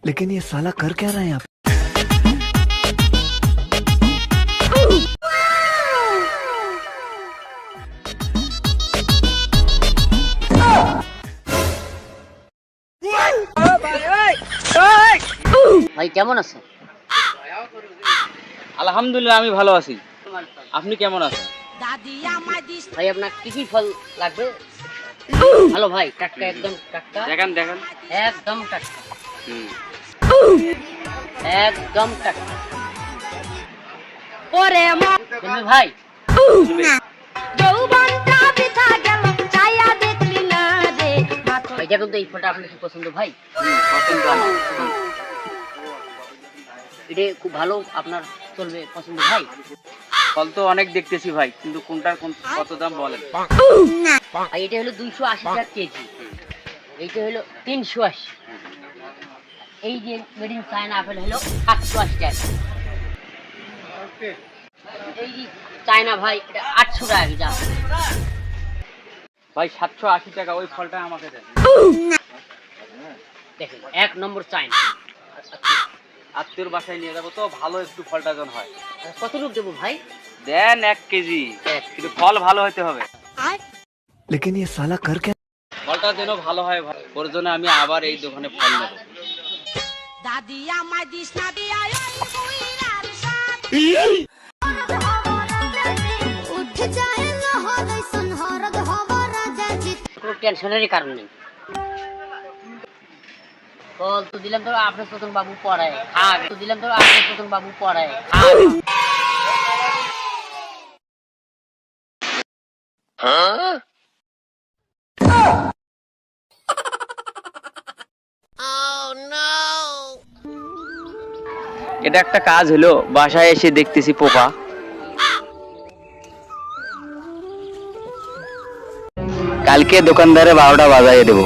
लेकिन ये साला कर क्या रहा है यहाँ पे? ভাই কেমন আছেন? আলহামদুলিল্লাহ আমি ভালো আছি। আপনি কেমন আছেন? ভাই আপনার কি কি ফল লাগবে? ভালো ভাই, টাটকা, একদম টাটকা। দেখেন দেখেন। একদম টাটকা, একদম টাটকা। ওরে মা ভাই, ভাই দেখুন তো এই ফলটা আপনার কি পছন্দ ভাই? পছন্দ আমার। এটা খুব ভালো, আপনার চলবে, পছন্দ ভাই? ফল তো অনেক দেখতেছি ভাই, কিন্তু কোনটার কত দাম বলেন? ভাই এটা হলো 280 টাকা কেজি, এইটা হলো 380। এই যে মেড ইন চায়না আপেল হলো 780 টাকা। এই যে চায়না ভাই এটা 800 টাকা কেজি আছে। ভাই 780 টাকা, ওই ফলটা আমাকে দেন। দেখেন এক নম্বর চায়না। আত্মীয়র বাসায় নিয়ে যাবো তো, ভালো একটু ফলটা যেন হয়। কত রূপ দেবো ভাই? দেন 1 কেজি, কিন্তু ফল ভালো হতে হবে। लेकिन ये साला कर क्या? ফলটা যেন ভালো হয় ভাই, ওর জন্য আমি আবার এই দোকানে ফল নেব। দাদি আমায় দিস না দিয়া বুইরার সাথ উঠ যায় লহর সন হরদ হওয়া রাজা জিত। কোনো টেনশনেরই কারণ নেই। ফল তো দিলাম তো আপনার প্রথম বাবু পড়ায়, আর তো দিলাম তো আপনার প্রথম বাবু পড়ায়, আর এটা একটা কাজ হলো, বাসায় এসে দেখতেছি পোকা। কালকে দোকানদারে 12টা বাজাইয়ে দেবো।